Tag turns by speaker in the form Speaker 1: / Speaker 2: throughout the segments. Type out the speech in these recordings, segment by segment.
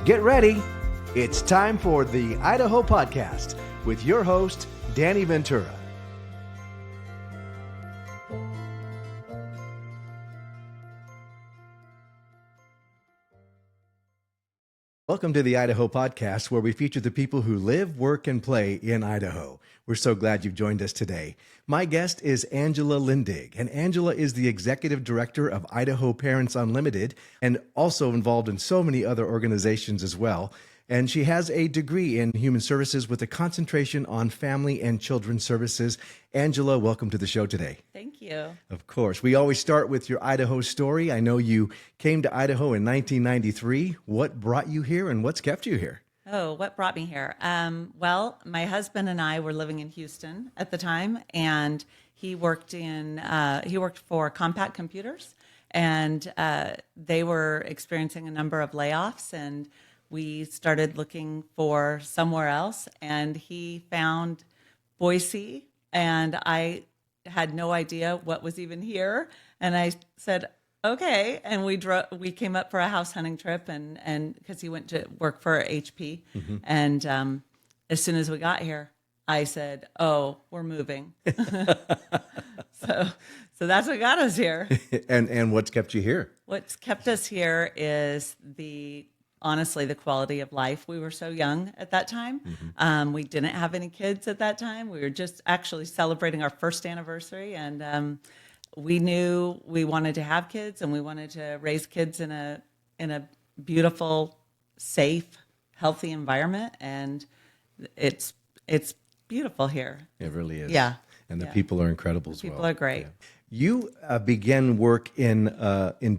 Speaker 1: Get ready. It's time for the Idaho Podcast with your host, Danny Ventura. Welcome to the Idaho Podcast, where we feature the people who live, work, and play in Idaho. We're so glad you've joined us today. My guest is Angela Lindig, and Angela is the Executive Director of Idaho Parents Unlimited and also involved in so many other organizations as well. And she has a degree in human services with a concentration on family and children's services. Angela, welcome to the show today.
Speaker 2: Thank you.
Speaker 1: Of course. We always start with your Idaho story. I know you came to Idaho in 1993. What brought you here and what's kept you here?
Speaker 2: Oh, what brought me here? Well, my husband and I were living in Houston at the time, and he worked for Compact Computers, and they were experiencing a number of layoffs, and we started looking for somewhere else, and he found Boise, and I had no idea what was even here. And I said, okay. And we came up for a house hunting trip, and because he went to work for HP. Mm-hmm. And as soon as we got here, I said, oh, we're moving. So that's what got us here.
Speaker 1: And what's kept you here?
Speaker 2: What's kept us here is honestly, the quality of life. We were so young at that time. Mm-hmm. We didn't have any kids at that time. We were just actually celebrating our first anniversary, and we knew we wanted to have kids, and we wanted to raise kids in a beautiful, safe, healthy environment. And it's beautiful here.
Speaker 1: It really is.
Speaker 2: Yeah.
Speaker 1: And the people are incredible as well.
Speaker 2: People are great.
Speaker 1: Yeah. You began work in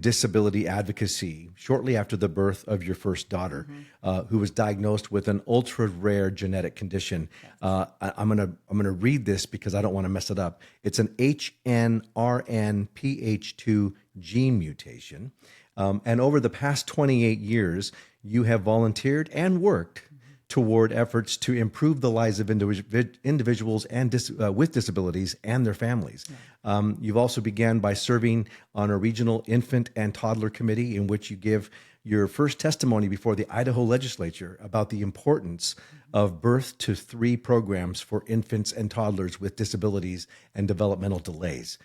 Speaker 1: disability advocacy shortly after the birth of your first daughter, mm-hmm. Who was diagnosed with an ultra rare genetic condition. Yes. I'm gonna read this because I don't want to mess it up. It's an HNRNPH2 gene mutation, and over the past 28 years, you have volunteered and worked toward efforts to improve the lives of individuals and with disabilities and their families. Yeah. You've also began by serving on a regional infant and toddler committee in which you give your first testimony before the Idaho legislature about the importance of birth to 3 programs for infants and toddlers with disabilities and developmental delays.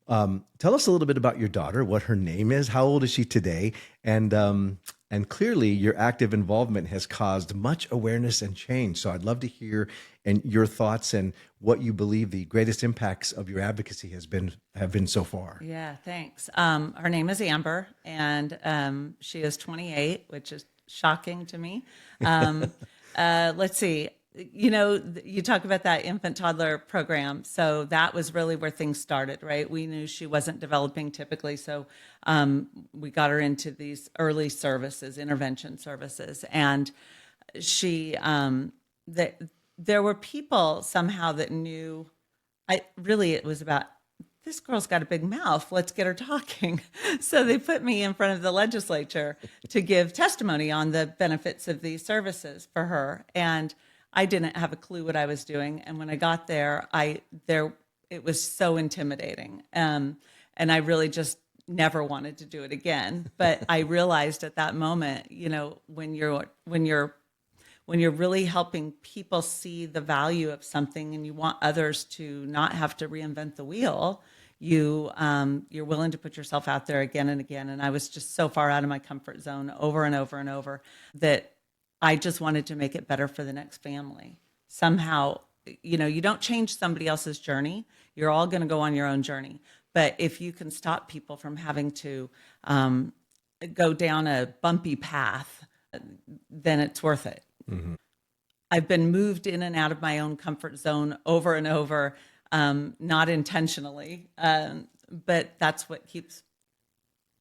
Speaker 1: Tell us a little bit about your daughter, what her name is, how old is she today, and clearly your active involvement has caused much awareness and change. So I'd love to hear your thoughts and what you believe the greatest impacts of your advocacy have been so far.
Speaker 2: Yeah, thanks. Her name is Amber, and she is 28, which is shocking to me. Let's see. You talk about that infant toddler program. So that was really where things started, right? We knew she wasn't developing typically. So we got her into these early services, intervention services. And there were people somehow that knew, it was about, this girl's got a big mouth. Let's get her talking. So they put me in front of the legislature to give testimony on the benefits of these services for her. And I didn't have a clue what I was doing. And when I got there, it was so intimidating. And I really just never wanted to do it again. But I realized at that moment, when you're really helping people see the value of something and you want others to not have to reinvent the wheel, you're willing to put yourself out there again and again. And I was just so far out of my comfort zone over and over and over that I just wanted to make it better for the next family. Somehow, you don't change somebody else's journey. You're all going to go on your own journey. But if you can stop people from having to go down a bumpy path, then it's worth it. Mm-hmm. I've been moved in and out of my own comfort zone over and over, not intentionally, but that's what keeps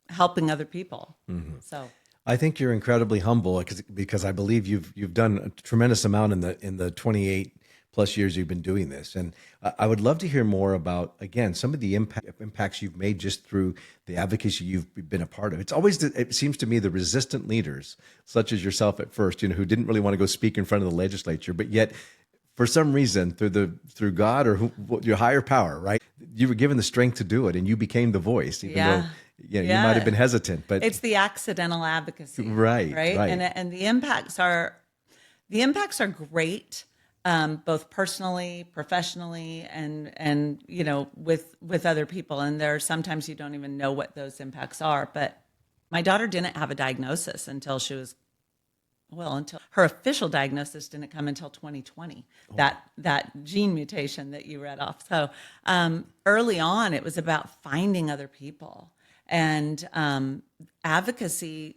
Speaker 2: helping other people. Mm-hmm. So
Speaker 1: I think you're incredibly humble because I believe you've done a tremendous amount in the 28 plus years you've been doing this. And I would love to hear more about, again, some of the impacts you've made just through the advocacy you've been a part of. It's always, it seems to me, the resistant leaders, such as yourself at first, who didn't really want to go speak in front of the legislature, but yet for some reason, through God or your higher power, right? You were given the strength to do it, and you became the voice, even though you might have been hesitant, but
Speaker 2: it's the accidental advocacy,
Speaker 1: right.
Speaker 2: And the impacts are great, both personally, professionally, and with other people. And there are sometimes you don't even know what those impacts are. But my daughter didn't have a diagnosis until until her official diagnosis didn't come until 2020, that gene mutation that you read off. So early on, it was about finding other people. And advocacy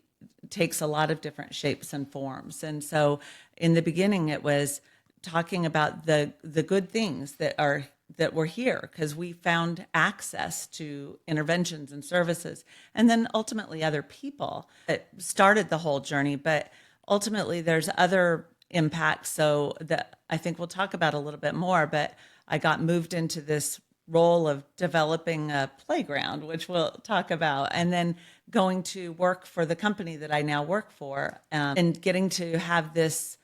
Speaker 2: takes a lot of different shapes and forms. And so in the beginning, it was talking about the good things that were here, because we found access to interventions and services, and then ultimately other people that started the whole journey. But ultimately, there's other impacts. So that I think we'll talk about a little bit more, but I got moved into this role of developing a playground, which we'll talk about, and then going to work for the company that I now work for, and getting to have this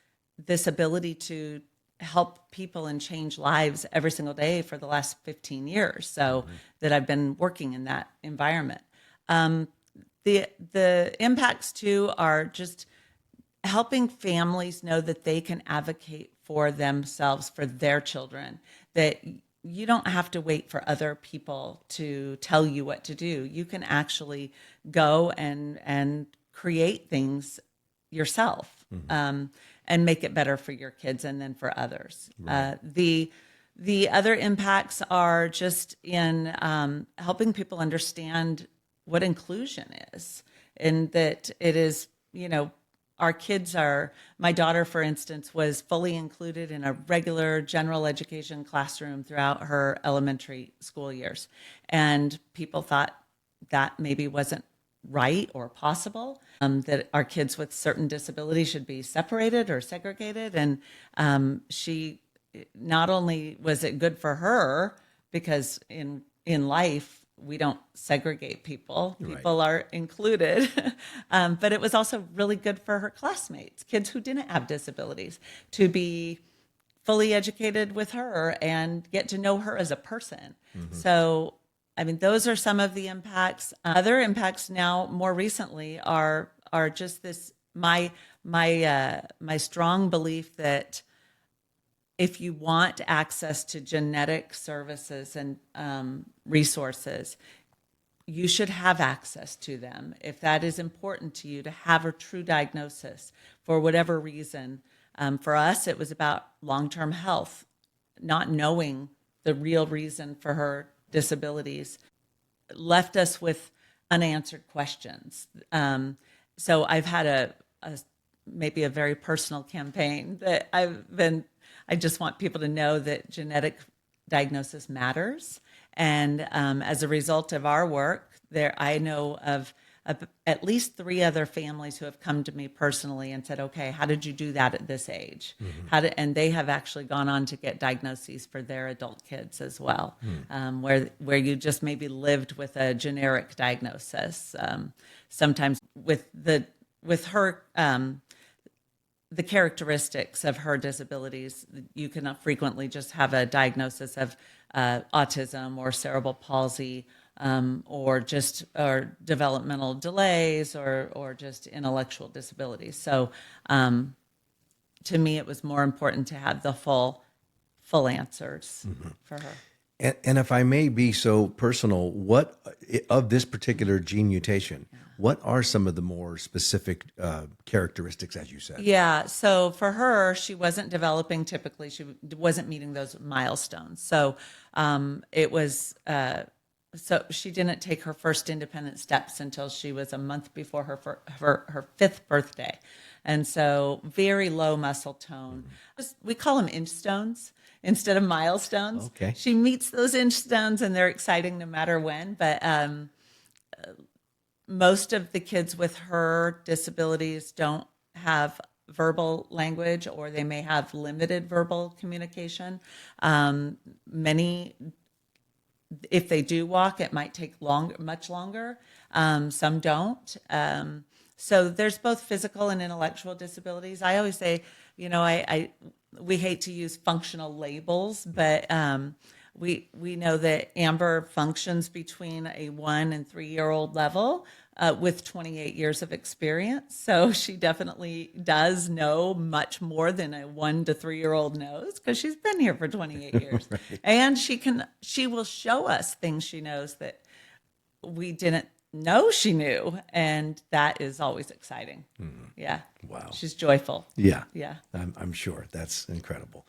Speaker 2: ability to help people and change lives every single day for the last 15 years. So that I've been working in that environment. The impacts too are just helping families know that they can advocate for themselves, for their children, that you don't have to wait for other people to tell you what to do. You can actually go and create things yourself, and make it better for your kids and then for others. Right. The other impacts are just in helping people understand what inclusion is, and that it is, our kids my daughter, for instance, was fully included in a regular general education classroom throughout her elementary school years. And people thought that maybe wasn't right or possible, that our kids with certain disabilities should be separated or segregated. And she, not only was it good for her, because in life, we don't segregate people. People are included. But it was also really good for her classmates, kids who didn't have disabilities, to be fully educated with her and get to know her as a person. So, I mean, those are some of the impacts. Other impacts now, more recently, are just this, my strong belief that if you want access to genetic services and resources, you should have access to them. If that is important to you, to have a true diagnosis for whatever reason. For us, it was about long-term health, not knowing the real reason for her disabilities left us with unanswered questions. So I've had maybe a very personal campaign that I just want people to know that genetic diagnosis matters. And as a result of our work, I know of at least 3 other families who have come to me personally and said, okay, how did you do that at this age? And they have actually gone on to get diagnoses for their adult kids as well, where you just maybe lived with a generic diagnosis. Sometimes with her, the characteristics of her disabilities, you can frequently just have a diagnosis of autism or cerebral palsy, or developmental delays, or just intellectual disabilities. So to me, it was more important to have the full answers for her.
Speaker 1: And if I may be so personal, what of this particular gene mutation, what are some of the more specific characteristics, as you said?
Speaker 2: Yeah, so for her, she wasn't developing typically. She wasn't meeting those milestones. So it was, so she didn't take her first independent steps until she was a month before her 5th birthday. And so very low muscle tone. We call them inch stones instead of milestones.
Speaker 1: Okay.
Speaker 2: She meets those inch stones and they're exciting no matter when. But most of the kids with her disabilities don't have verbal language, or they may have limited verbal communication. Many, if they do walk, it might take much longer. Some don't. So there's both physical and intellectual disabilities. I always say, we hate to use functional labels, but we know that Amber functions between a 1 and 3-year-old level with 28 years of experience. So she definitely does know much more than a 1 to 3-year-old knows, because she's been here for 28 years. Right. And she will show us things she knows that we didn't know she knew, and that is always exciting. Mm-hmm. Yeah.
Speaker 1: Wow.
Speaker 2: She's joyful.
Speaker 1: Yeah.
Speaker 2: Yeah.
Speaker 1: I'm sure. That's incredible.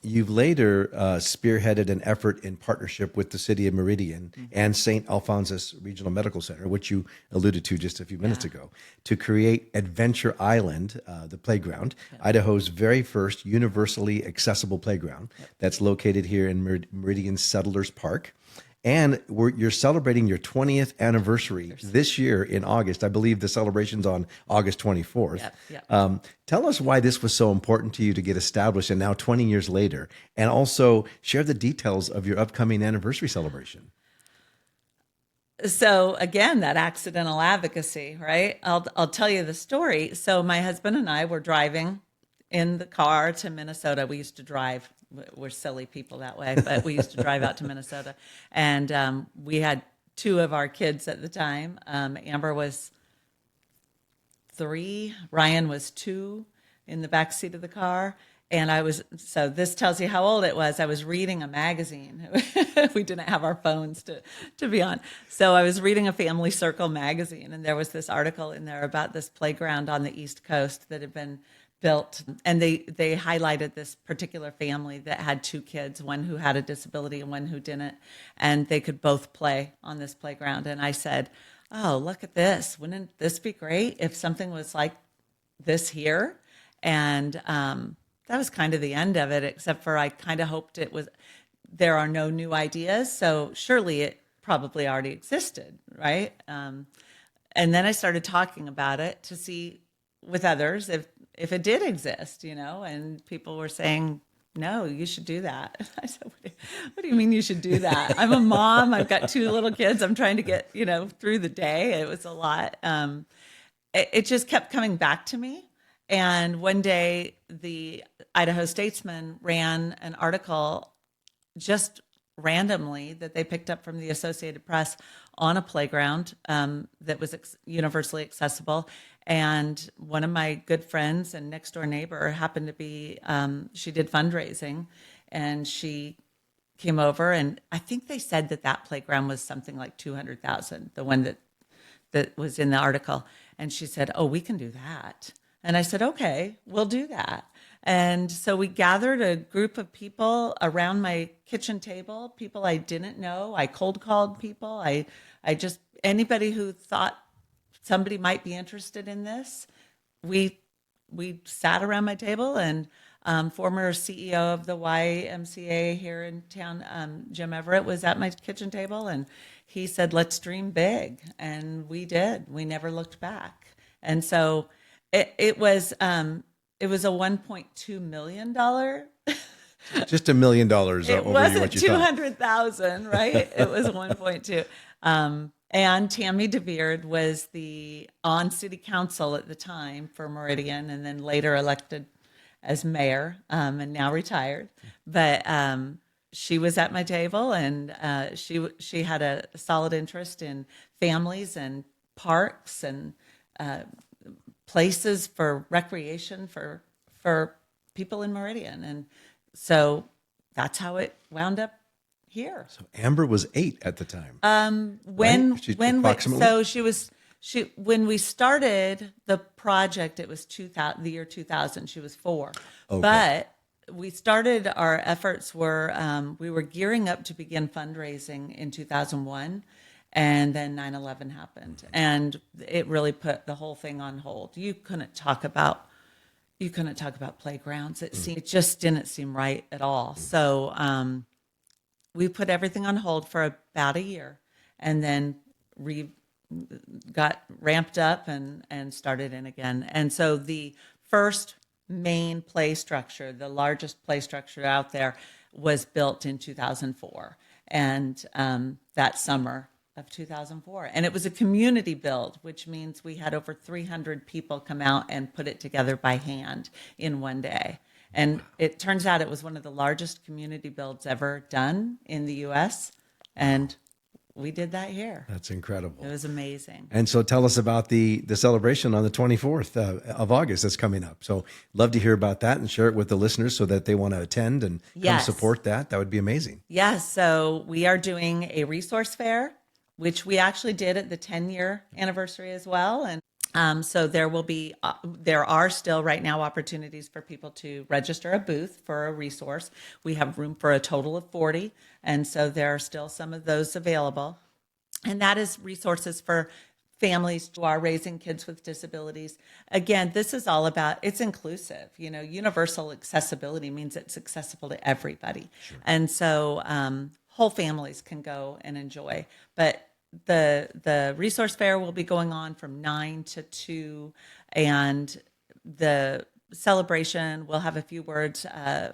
Speaker 1: You've later spearheaded an effort in partnership with the city of Meridian and St. Alphonsus Regional Medical Center, which you alluded to just a few minutes ago, to create Adventure Island, the playground, Idaho's very first universally accessible playground that's located here in Meridian Settlers Park. And you're celebrating your 20th anniversary this year in August. I believe the celebration's on August 24th. Tell us why this was so important to you to get established, and now 20 years later, and also share the details of your upcoming anniversary celebration.
Speaker 2: So again, that accidental advocacy, right? I'll tell you the story. So my husband and I were driving in the car to Minnesota. We used to drive. We're silly people that way, but we used to drive out to Minnesota. And we had 2 of our kids at the time. Amber was 3, Ryan was 2 in the back seat of the car. And so this tells you how old it was. I was reading a magazine. We didn't have our phones to be on. So I was reading a Family Circle magazine, and there was this article in there about this playground on the East Coast that had been built, and they highlighted this particular family that had 2 kids, one who had a disability and one who didn't, and they could both play on this playground. And I said, oh, look at this, wouldn't this be great if something was like this here? And that was kind of the end of it, except for I kind of hoped there are no new ideas, so surely it probably already existed, right? And then I started talking about it to see with others if it did exist, and people were saying, no, you should do that. I said, what do you mean you should do that? I'm a mom. I've got 2 little kids. I'm trying to get, through the day. It was a lot. It just kept coming back to me. And one day the Idaho Statesman ran an article just randomly that they picked up from the Associated Press on a playground that was universally accessible. And one of my good friends and next door neighbor happened to be, she did fundraising, and she came over, and I think they said that playground was something like $200,000, the one that was in the article. And she said, oh, we can do that. And I said, okay, we'll do that. And so we gathered a group of people around my kitchen table, people I didn't know. I cold called people. I just, anybody who thought somebody might be interested in this, we sat around my table, and former CEO of the YMCA here in town, Jim Everett, was at my kitchen table, and he said, let's dream big. And we did. We never looked back. And so it was a $1.2 million.
Speaker 1: Just $1 million over
Speaker 2: it
Speaker 1: what you
Speaker 2: wasn't 200,000, right? It was 1.2. And Tammy DeBeard was the on city council at the time for Meridian, and then later elected as mayor, and now retired. But she was at my table, and she had a solid interest in families and parks and places for recreation for people in Meridian. And so that's how it wound up here.
Speaker 1: So Amber was 8 at the time.
Speaker 2: When
Speaker 1: approximately?
Speaker 2: When we started the project, it was the year 2000. She was 4. Okay. But we started our efforts we were gearing up to begin fundraising in 2001. And then 9/11 happened, and it really put the whole thing on hold. You couldn't talk about playgrounds. It just didn't seem right at all. So we put everything on hold for about a year, and then got ramped up and started in again. And so the first main play structure, the largest play structure out there, was built in 2004, and that summer of 2004. And it was a community build, which means we had over 300 people come out and put it together by hand in one day. And it turns out it was one of the largest community builds ever done in the U.S. And we did that here.
Speaker 1: That's incredible.
Speaker 2: It was amazing.
Speaker 1: And so tell us about the celebration on the 24th of August that's coming up. So love to hear about that and share it with the listeners so that they want to attend and come
Speaker 2: Yes.
Speaker 1: support that. That would be amazing.
Speaker 2: Yes. So we are doing a resource fair, which we actually did at the 10-year anniversary as well. And so there are still right now opportunities for people to register a booth for a resource. We have room for a total of 40. And so there are still some of those available. And that is resources for families who are raising kids with disabilities. Again, this is all about, it's inclusive. Universal accessibility means it's accessible to everybody. Sure. And so whole families can go and enjoy. But the resource fair will be going on from 9 to 2, and the celebration, we'll have a few words.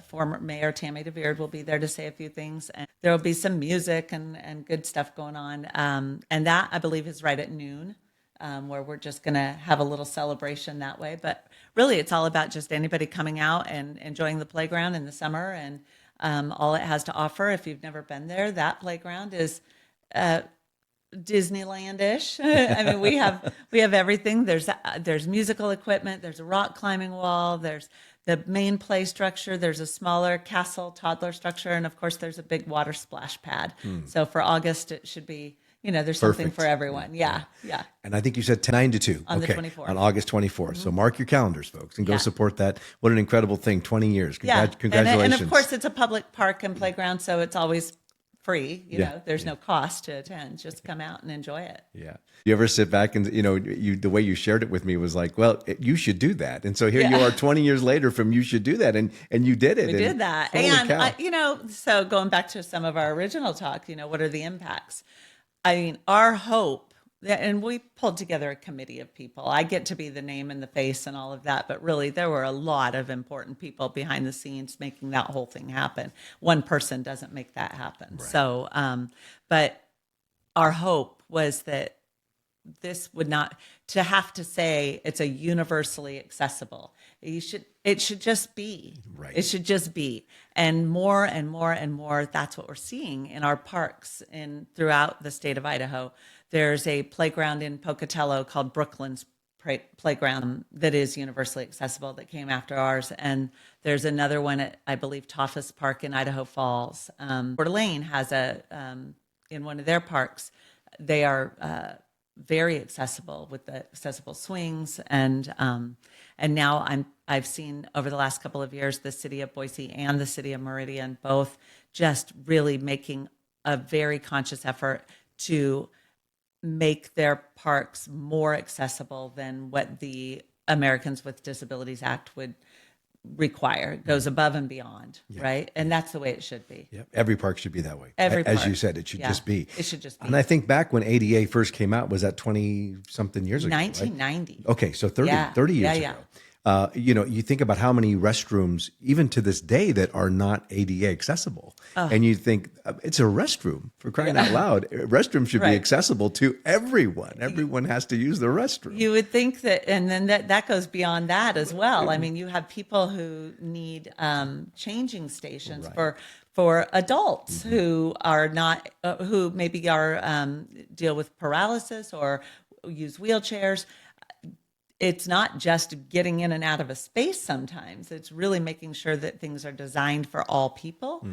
Speaker 2: Former Mayor Tammy DeVeard will be there to say a few things, and there will be some music and good stuff going on. And that, I believe, is right at noon, where we're just going to have a little celebration that way. But really, it's all about just anybody coming out and enjoying the playground in the summer, and all it has to offer. If you've never been there, that playground is Disneyland-ish. I mean, we have everything. There's musical equipment. There's a rock climbing wall. There's the main play structure. There's a smaller castle toddler structure, and of course, there's a big water splash pad. So for August, it should be. There's something for everyone. Yeah.
Speaker 1: And I think you said 9 to 2.
Speaker 2: On the 24th.
Speaker 1: On August 24th. So mark your calendars, folks, and go support that. What an incredible thing. 20 years. Congratulations.
Speaker 2: And of course, it's a public park and playground, so it's always free. There's no cost to attend. Just come out and enjoy it.
Speaker 1: Yeah. You ever sit back and, the way you shared it with me was like, well, you should do that. And so here you are 20 years later from you should do that. And you did it.
Speaker 2: We did that. And, so going back to some of our original talk, what are the impacts? I mean, our hope, and we pulled together a committee of people. I get to be the name and the face and all of that, but really there were a lot of important people behind the scenes making that whole thing happen. One person doesn't make that happen. Right. So, but our hope was that this would not, to have to say it's a universally accessible. It should just be. Right. It should just be. And more and more and more, that's what we're seeing in our parks throughout the state of Idaho. There's a playground in Pocatello called Brooklands Playground that is universally accessible that came after ours. And there's another one at, I believe, Toffus Park in Idaho Falls. Coeur d'Alene has in one of their parks, they are very accessible with the accessible swings. And now I've seen over the last couple of years, the city of Boise and the city of Meridian both just really making a very conscious effort to make their parks more accessible than what the Americans with Disabilities Act would require. It goes above and beyond, right? And that's the way it should be.
Speaker 1: Yep. Every park should be that way.
Speaker 2: Every
Speaker 1: As
Speaker 2: park.
Speaker 1: you said, it should just be.
Speaker 2: It should just be.
Speaker 1: And I think back when ADA first came out, was that 20-something years ago?
Speaker 2: 1990.
Speaker 1: Right? Okay, so 30 years ago. You think about how many restrooms, even to this day, that are not ADA accessible. And you think, it's a restroom, for crying out loud. A restroom should be accessible to everyone. Everyone has to use the restroom.
Speaker 2: You would think that, and then that goes beyond that as well. I mean, you have people who need changing stations for adults who are not, who maybe are deal with paralysis or use wheelchairs. It's not just getting in and out of a space sometimes. It's really making sure that things are designed for all people.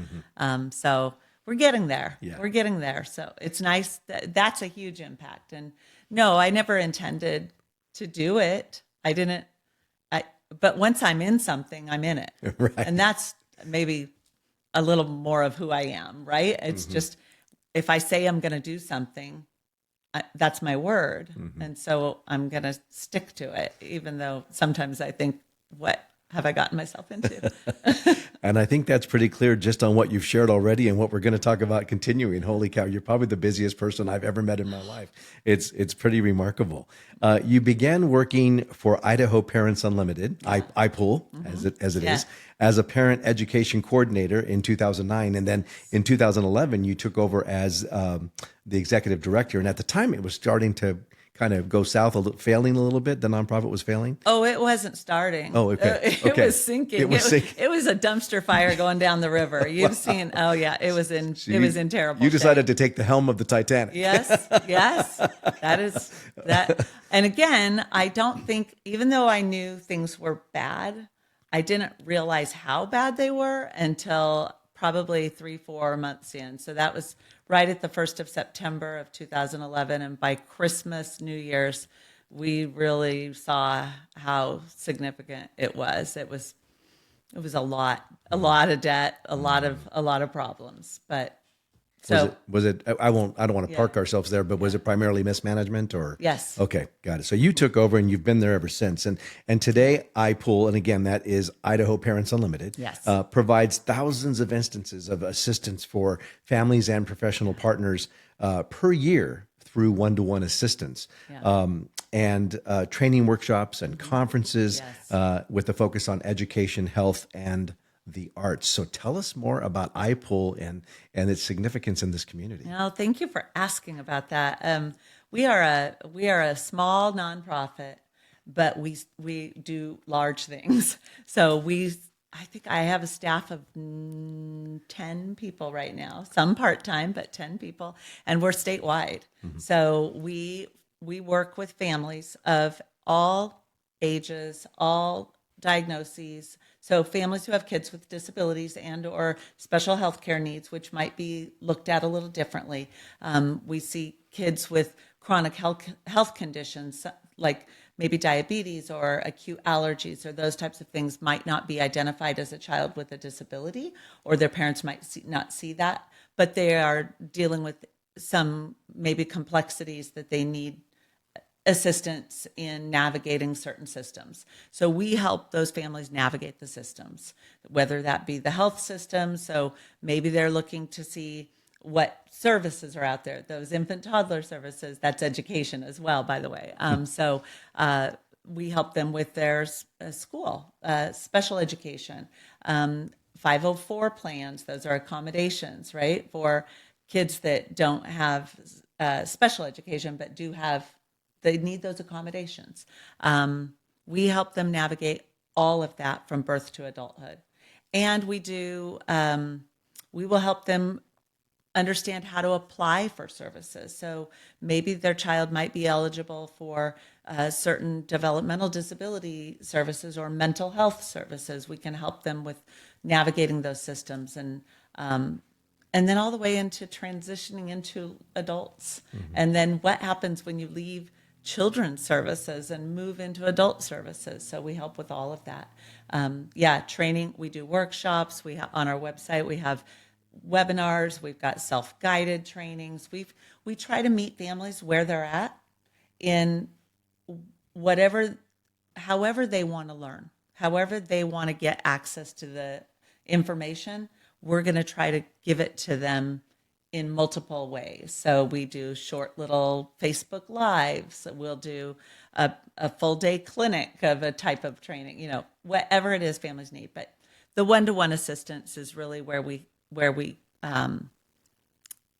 Speaker 2: So we're getting there. Yeah. We're getting there. So it's nice. That's a huge impact. And no, I never intended to do it. I didn't. But once I'm in something, I'm in it. Right. And that's maybe a little more of who I am, right? It's just, if I say I'm going to do something, that's my word. And so I'm going to stick to it, even though sometimes I think, what have I gotten myself into?
Speaker 1: And I think that's pretty clear just on what you've shared already and what we're going to talk about continuing. Holy cow, you're probably the busiest person I've ever met in my life. It's pretty remarkable. You began working for Idaho Parents Unlimited, iPool, as it is, as a parent education coordinator in 2009. And then in 2011, you took over as the executive director. And at the time, it was starting to kind of go south, failing a little bit? The nonprofit was failing?
Speaker 2: Oh, it wasn't starting.
Speaker 1: Oh, okay.
Speaker 2: It was sinking.
Speaker 1: It was sinking.
Speaker 2: It was a dumpster fire going down the river. You've seen, oh yeah, it was in terrible
Speaker 1: You decided
Speaker 2: shape.
Speaker 1: to take the helm of the Titanic.
Speaker 2: Yes, yes. That is that. And again, I don't think, even though I knew things were bad, I didn't realize how bad they were until probably 3-4 months in. So that was right at the 1st of September of 2011. And by Christmas, New Year's, we really saw how significant it was. It was a lot of debt, a lot of problems. But so
Speaker 1: Was it I don't want to park ourselves there, but was it primarily mismanagement or?
Speaker 2: Yes.
Speaker 1: Okay, got it. So you took over and you've been there ever since. And today iPool, and again, that is Idaho Parents Unlimited,
Speaker 2: Yes.
Speaker 1: Provides thousands of instances of assistance for families and professional partners per year through one-to-one assistance.
Speaker 2: Yeah.
Speaker 1: And training workshops and conferences
Speaker 2: Yes.
Speaker 1: with a focus on education, health, and the arts. So tell us more about iPool and its significance in this community.
Speaker 2: No, thank you for asking about that. We are a small nonprofit, but we do large things. So I think I have a staff of 10 people right now, some part-time, but 10 people, and we're statewide. Mm-hmm. So we work with families of all ages, all diagnoses. So families who have kids with disabilities and or special health care needs, which might be looked at a little differently. We see kids with chronic health conditions like maybe diabetes or acute allergies or those types of things might not be identified as a child with a disability, or their parents might not see that, but they are dealing with some maybe complexities that they need assistance in navigating certain systems. So we help those families navigate the systems, whether that be the health system. So maybe they're looking to see what services are out there, those infant toddler services. That's education as well, by the way. So we help them with their school, special education, 504 plans. Those are accommodations, right? For kids that don't have special education, but they need those accommodations. We help them navigate all of that from birth to adulthood. And we will help them understand how to apply for services. So maybe their child might be eligible for certain developmental disability services or mental health services. We can help them with navigating those systems and then all the way into transitioning into adults. Mm-hmm. And then what happens when you leave children's services and move into adult services. So we help with all of that. Training. We do workshops. On our website, we have webinars. We've got self-guided trainings. We try to meet families where they're at in however they want to learn, however they want to get access to the information. We're going to try to give it to them in multiple ways. So we do short little Facebook Lives. We'll do a full day clinic of a type of training, whatever it is families need. But the one-to-one assistance is really where we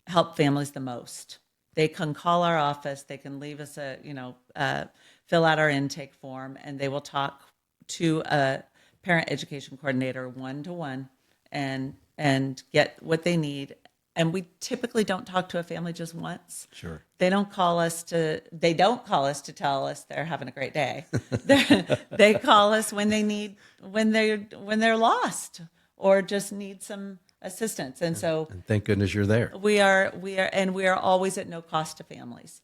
Speaker 2: help families the most. They can call our office. They can leave us fill out our intake form, and they will talk to a parent education coordinator one-to-one and get what they need. And we typically don't talk to a family just once.
Speaker 1: Sure.
Speaker 2: They don't call us to tell us they're having a great day. They call us when they're lost or just need some assistance. And so
Speaker 1: thank goodness you're there.
Speaker 2: We are always at no cost to families.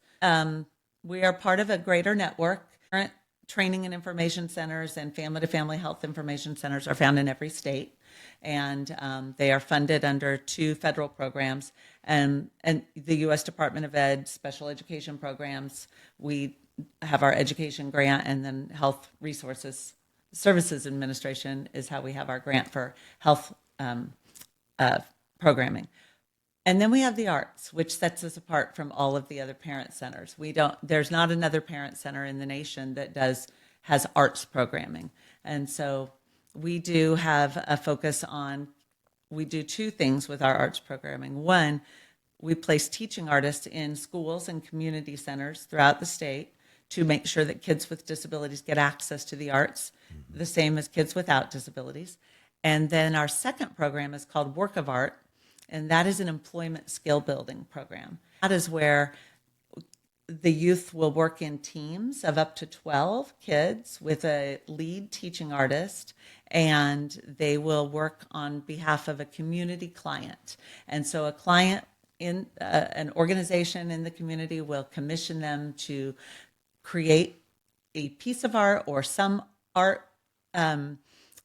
Speaker 2: We are part of a greater network. Current training and information centers and family-to-family health information centers are found in every state. And they are funded under 2 federal programs and the U.S. Department of Ed special education programs. We have our education grant, and then Health Resources Services Administration is how we have our grant for health programming. And then we have the arts, which sets us apart from all of the other parent centers. There's not another parent center in the nation that has arts programming. And so we do have a focus on, we do 2 things with our arts programming. One, we place teaching artists in schools and community centers throughout the state to make sure that kids with disabilities get access to the arts, the same as kids without disabilities. And then our second program is called Work of Art, and that is an employment skill building program. That is where the youth will work in teams of up to 12 kids with a lead teaching artist, and they will work on behalf of a community client. And so a client in an organization in the community will commission them to create a piece of art or some art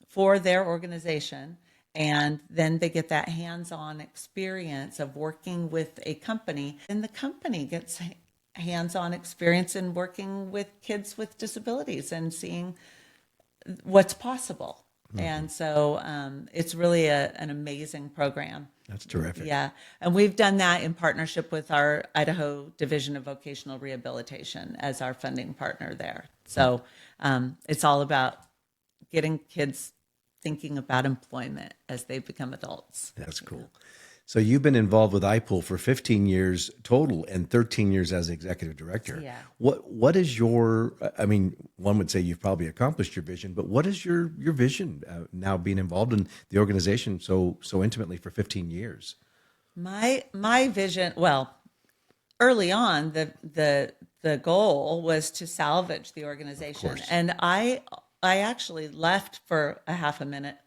Speaker 2: for their organization. And then they get that hands-on experience of working with a company, and the company gets hands-on experience in working with kids with disabilities and seeing what's possible. And so it's really an amazing program.
Speaker 1: That's terrific.
Speaker 2: Yeah. And we've done that in partnership with our Idaho Division of Vocational Rehabilitation as our funding partner there. So it's all about getting kids thinking about employment as they become adults.
Speaker 1: That's cool. So you've been involved with iPool for 15 years total and 13 years as executive director.
Speaker 2: Yeah.
Speaker 1: What is your, I mean, one would say you've probably accomplished your vision, but what is your vision now being involved in the organization so intimately for 15 years?
Speaker 2: My vision, well, early on, the goal was to salvage the organization. And I actually left for a half a minute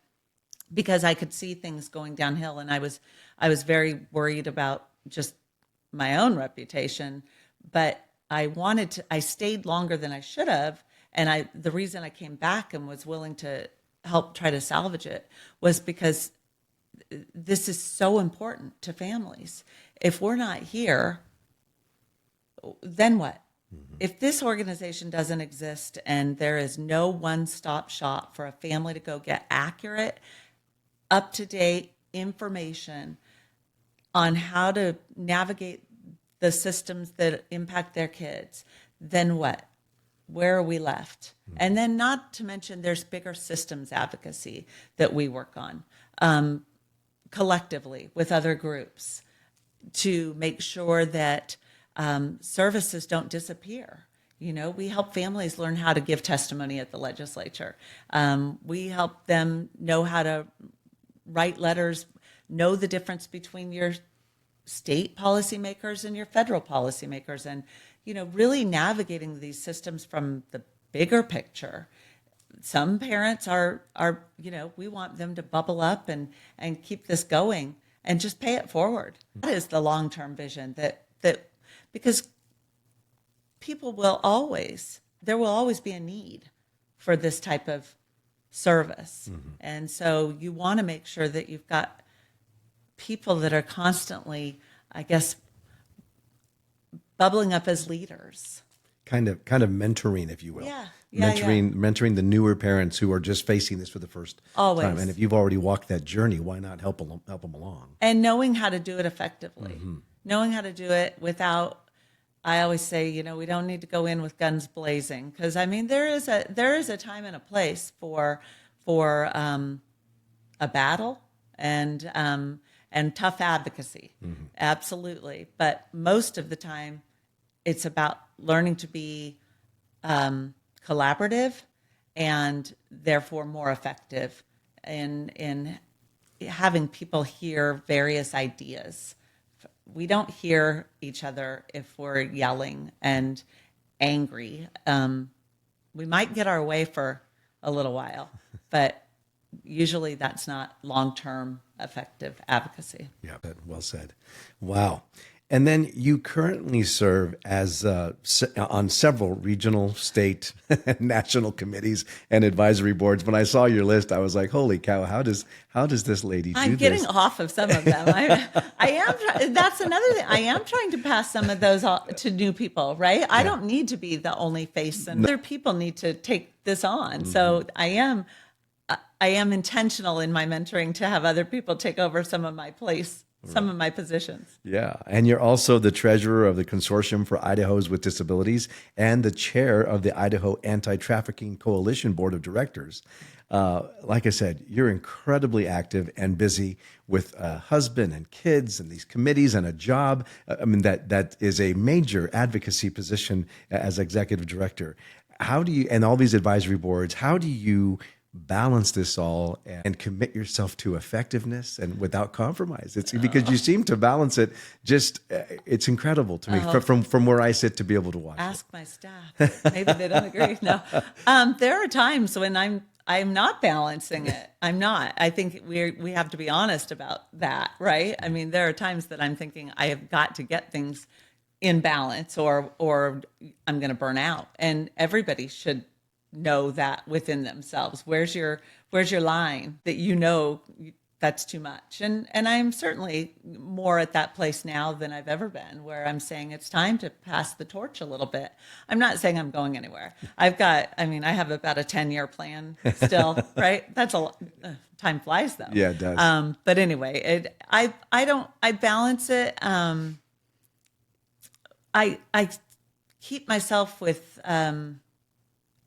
Speaker 2: because I could see things going downhill, and I was very worried about just my own reputation. But I stayed longer than I should have, and the reason I came back and was willing to help try to salvage it was because this is so important to families. If we're not here, then what? If this organization doesn't exist and there is no one-stop shop for a family to go get accurate, up-to-date information on how to navigate the systems that impact their kids, then what? Where are we left? And then not to mention there's bigger systems advocacy that we work on collectively with other groups to make sure that services don't disappear. You know, we help families learn how to give testimony at the legislature. We help them know how to write letters, know the difference between your state policymakers and your federal policymakers, and, you know, really navigating these systems from the bigger picture. Some parents are, you know, we want them to bubble up and keep this going and just pay it forward. That is the long-term vision that because people there will always be a need for this type of service. And so you want to make sure that you've got people that are constantly, I guess, bubbling up as leaders.
Speaker 1: Kind of mentoring, if you will.
Speaker 2: Yeah.
Speaker 1: Mentoring the newer parents who are just facing this for the first
Speaker 2: Always.
Speaker 1: time. And if you've already walked that journey, why not help them along?
Speaker 2: And knowing how to do it effectively. Knowing how to do it without, I always say, you know, we don't need to go in with guns blazing, because I mean there is a time and a place for a battle and tough advocacy. Absolutely. But most of the time it's about learning to be collaborative and therefore more effective in having people hear various ideas. We don't hear each other if we're yelling and angry. We might get our way for a little while, but usually that's not long-term effective advocacy.
Speaker 1: Yeah, well said. Wow. And then you currently serve as on several regional, state, and national committees and advisory boards. When I saw your list, I was like, "Holy cow! How does this lady do this?"
Speaker 2: I'm getting off of some of them. I am. That's another thing. I am trying to pass some of those to new people. Right? I don't need to be the only face, and other people need to take this on. So I am intentional in my mentoring to have other people take over some of my place some of my positions.
Speaker 1: Yeah. And you're also the treasurer of the Consortium for Idahos with Disabilities and the chair of the Idaho Anti-Trafficking Coalition Board of Directors. Like I said, you're incredibly active and busy with a husband and kids and these committees and a job. I mean, that is a major advocacy position as executive director. How do you, and all these advisory boards, how do you balance this all and commit yourself to effectiveness and without compromise? It's because you seem to balance it. Just it's incredible to me from where I sit to be able to watch.
Speaker 2: Ask my staff. Maybe they don't agree. No, there are times when I'm not balancing it. I'm not. I think we have to be honest about that, right? I mean, there are times that I'm thinking I have got to get things in balance, or I'm going to burn out, and everybody should know that within themselves. Where's your line that that's too much? And I'm certainly more at that place now than I've ever been, where I'm saying it's time to pass the torch a little bit. I'm not saying I'm going anywhere. I have about a 10-year plan still, right? That's a lot. Time flies though.
Speaker 1: Yeah, it does.
Speaker 2: But anyway, I balance it. I keep myself with,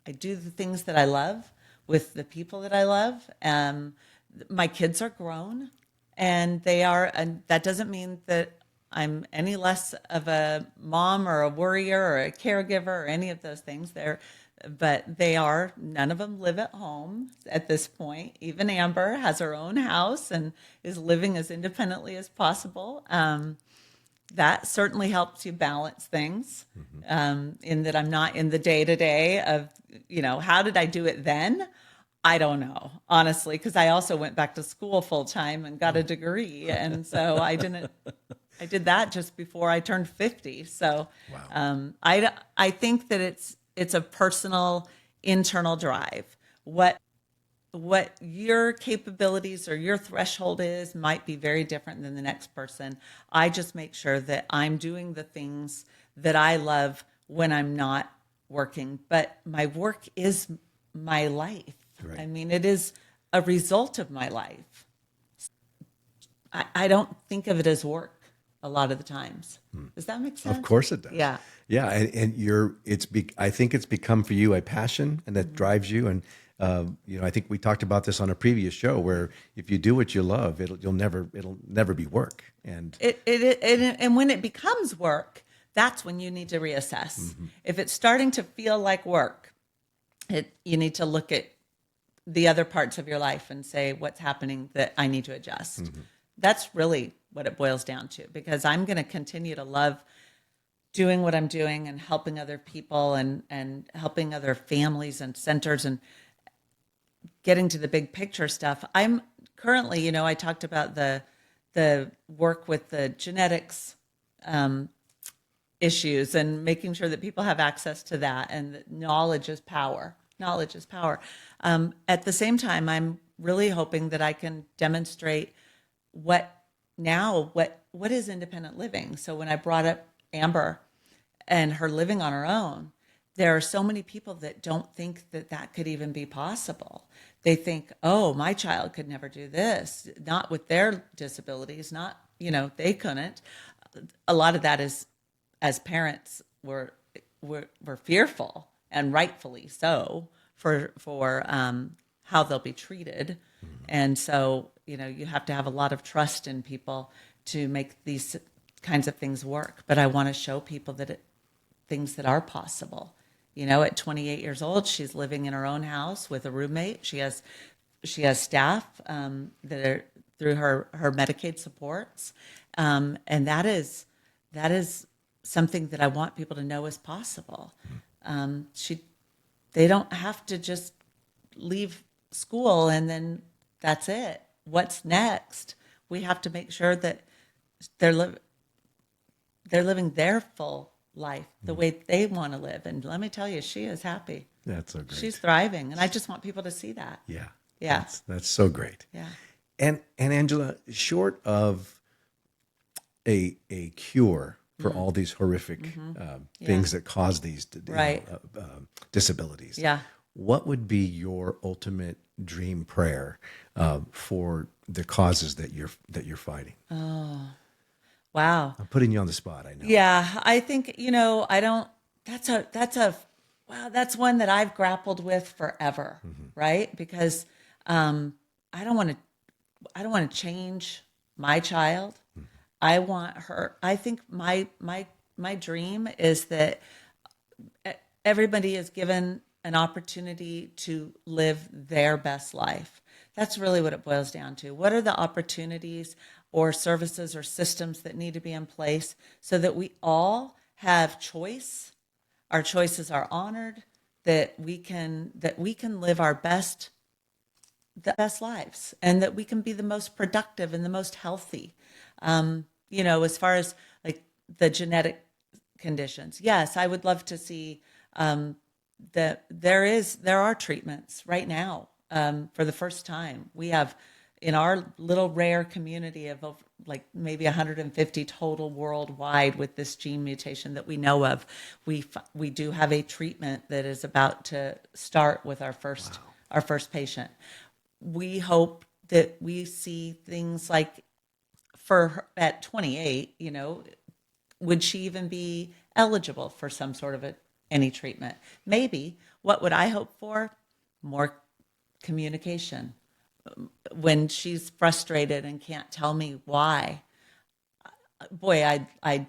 Speaker 2: I do the things that I love with the people that I love. My kids are grown, and that doesn't mean that I'm any less of a mom or a worrier or a caregiver or any of those things. But none of them live at home at this point. Even Amber has her own house and is living as independently as possible. That certainly helps you balance things, in that I'm not in the day-to-day of, how did I do it then? I don't know, honestly, because I also went back to school full-time and got a degree. And so I did that just before I turned 50. So
Speaker 1: Wow.
Speaker 2: I think that it's a personal internal drive. What your capabilities or your threshold is might be very different than the next person. I just make sure that I'm doing the things that I love when I'm not working. But my work is my life.
Speaker 1: Right.
Speaker 2: I mean, it is a result of my life. I don't think of it as work a lot of the times. Does that make sense?
Speaker 1: Of course it does.
Speaker 2: Yeah.
Speaker 1: Yeah. And I think it's become for you a passion, and that drives you. And, I think we talked about this on a previous show, where if you do what you love, it'll never be work. And
Speaker 2: and when it becomes work, that's when you need to reassess. If it's starting to feel like work, you need to look at the other parts of your life and say, what's happening that I need to adjust. That's really what it boils down to, because I'm going to continue to love doing what I'm doing and helping other people and helping other families and centers and getting to the big picture stuff. I'm currently, I talked about the work with the genetics issues and making sure that people have access to that, and that knowledge is power. Knowledge is power. At the same time, I'm really hoping that I can demonstrate what is independent living. So when I brought up Amber and her living on her own, there are so many people that don't think that could even be possible. They think, oh, my child could never do this, not with their disabilities, not, they couldn't. A lot of that is, as parents, we're fearful, and rightfully so, for how they'll be treated. And so, you have to have a lot of trust in people to make these kinds of things work. But I want to show people that things that are possible. At 28 years old, she's living in her own house with a roommate. She has staff that are through her Medicaid supports, and that is something that I want people to know is possible. They don't have to just leave school and then that's it. What's next? We have to make sure that they're living their full life the way they want to live. And let me tell you, she is happy.
Speaker 1: that's so great.
Speaker 2: She's thriving, and I just want people to see that.
Speaker 1: Yeah.
Speaker 2: Yeah.
Speaker 1: That's so great.
Speaker 2: Yeah.
Speaker 1: And Angela, short of a cure for all these horrific things that cause these
Speaker 2: Right.
Speaker 1: disabilities,
Speaker 2: Yeah.
Speaker 1: what would be your ultimate dream prayer for the causes that you're fighting?
Speaker 2: Wow.
Speaker 1: I'm putting you on the spot. I know.
Speaker 2: Yeah, I think, I don't, wow, that's one that I've grappled with forever, right? Because I don't want to, I don't want to change my child. I want her, I think my dream is that everybody is given an opportunity to live their best life. That's really what it boils down to. What are the opportunities or services or systems that need to be in place so that we all have choice, our choices are honored, that we can live the best lives, and that we can be the most productive and the most healthy. As far as like the genetic conditions, yes, I would love to see that there are treatments right now. For the first time, we have in our little rare community of like maybe 150 total worldwide with this gene mutation that we know of, we do have a treatment that is about to start with our first patient. We hope that we see things like for her at 28, would she even be eligible for some sort of any treatment? Maybe. What would I hope for? More communication. When she's frustrated and can't tell me why, boy, I'd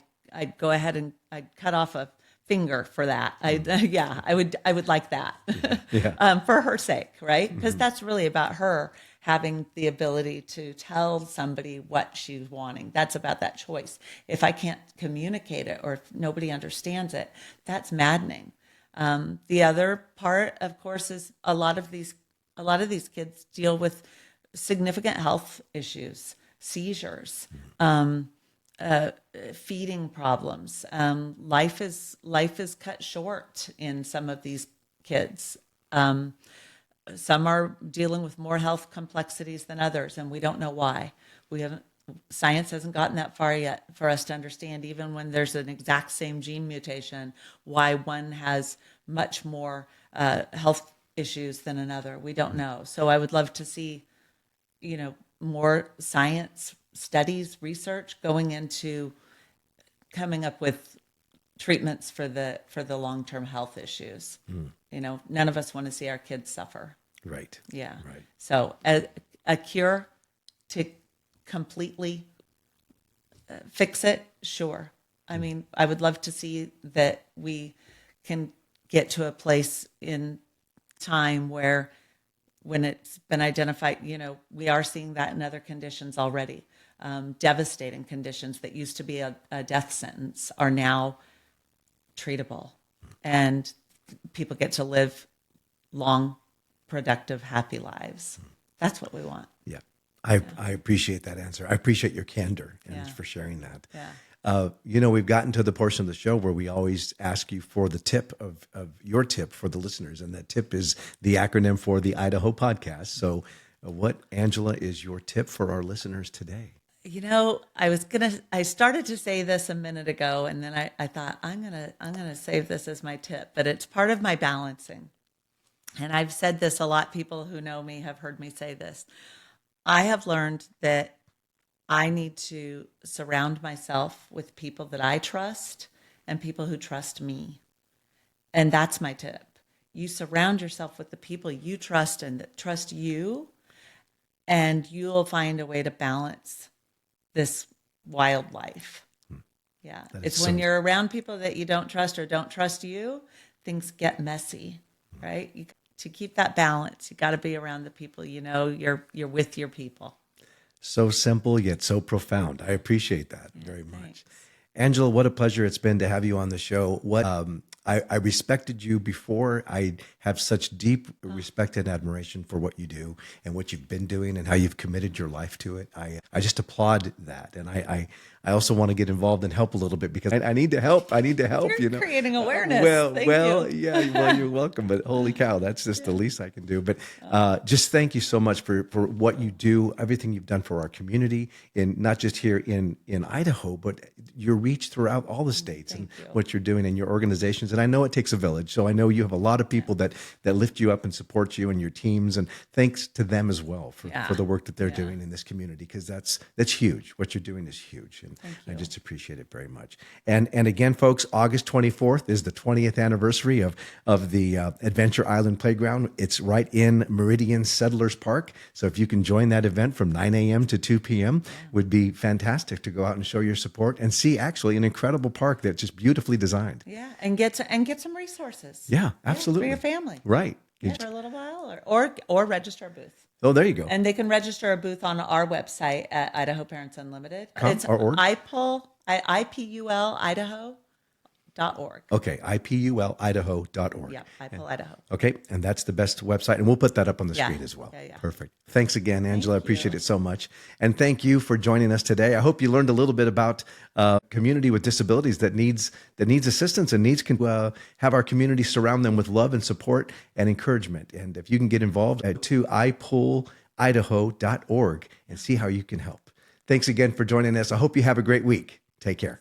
Speaker 2: go ahead and I'd cut off a finger for that. I would like that.
Speaker 1: Yeah.
Speaker 2: For her sake, right? Because that's really about her having the ability to tell somebody what she's wanting. That's about that choice. If I can't communicate it or if nobody understands it, that's maddening. The other part, of course, is a lot of these kids deal with significant health issues, seizures, feeding problems. Life is cut short in some of these kids. Some are dealing with more health complexities than others, and we don't know why. Science hasn't gotten that far yet for us to understand, even when there's an exact same gene mutation, why one has much more health issues than another. We don't know. So I would love to see, more science studies, research going into coming up with treatments for the long-term health issues. None of us want to see our kids suffer.
Speaker 1: Right.
Speaker 2: Yeah.
Speaker 1: Right.
Speaker 2: So a cure to completely fix it, sure. I mean, I would love to see that we can get to a place in time where when it's been identified, we are seeing that in other conditions already. Devastating conditions that used to be a death sentence are now treatable, and people get to live long, productive, happy lives. That's what we want.
Speaker 1: Yeah. I appreciate that answer. I appreciate your candor and for sharing that.
Speaker 2: Yeah.
Speaker 1: We've gotten to the portion of the show where we always ask you for the tip of your tip for the listeners. And that tip is the acronym for the Idaho podcast. So what, Angela, is your tip for our listeners today?
Speaker 2: I started to say this a minute ago, and then I thought I'm gonna save this as my tip, but it's part of my balancing. And I've said this a lot. People who know me have heard me say this. I have learned that I need to surround myself with people that I trust and people who trust me. And that's my tip. You surround yourself with the people you trust and that trust you, and you'll find a way to balance this wild life. Yeah. It's when you're around people that you don't trust or don't trust you, things get messy, right? To keep that balance, you got to be around the people you're with your people.
Speaker 1: So simple yet so profound. I appreciate that very much.
Speaker 2: Thanks.
Speaker 1: Angela, what a pleasure it's been to have you on the show. I respected you before. I have such deep respect and admiration for what you do and what you've been doing and how you've committed your life to it. I just applaud that. And I also want to get involved and help a little bit because I need to help. I need to help.
Speaker 2: You're
Speaker 1: You know,
Speaker 2: creating awareness. Thank
Speaker 1: well,
Speaker 2: you.
Speaker 1: yeah. Well, you're welcome. But holy cow, that's just the least I can do. But just thank you so much for what you do, everything you've done for our community, in not just here in Idaho, but your reach throughout all the states and what you're doing in your organizations. And I know it takes a village, so I know you have a lot of people that lift you up and support you and your teams. And thanks to them as well for the work that they're doing in this community, because that's huge. What you're doing is huge, and I just appreciate it very much. And again, folks, August 24th is the 20th anniversary of the Adventure Island Playground. It's right in Meridian Settlers Park. So if you can join that event from 9 a.m. to 2 p.m., would be fantastic to go out and show your support and see actually an incredible park that's just beautifully designed.
Speaker 2: Yeah, and get some resources.
Speaker 1: Yeah, absolutely.
Speaker 2: For your family.
Speaker 1: Right.
Speaker 2: For a little while, or register a booth.
Speaker 1: Oh, there you go.
Speaker 2: And they can register a booth on our website at Idaho Parents Unlimited. It's
Speaker 1: org?
Speaker 2: IPUL Idaho.org.
Speaker 1: Okay, IPULidaho.org.
Speaker 2: Yeah, IPUL Idaho.
Speaker 1: Okay, and that's the best website, and we'll put that up on the screen as well.
Speaker 2: Yeah.
Speaker 1: Perfect. Thanks again, Angela. I appreciate it so much. And thank you for joining us today. I hope you learned a little bit about community with disabilities that needs assistance and needs to have our community surround them with love and support and encouragement. And if you can get involved, to ipulidaho.org and see how you can help. Thanks again for joining us. I hope you have a great week. Take care.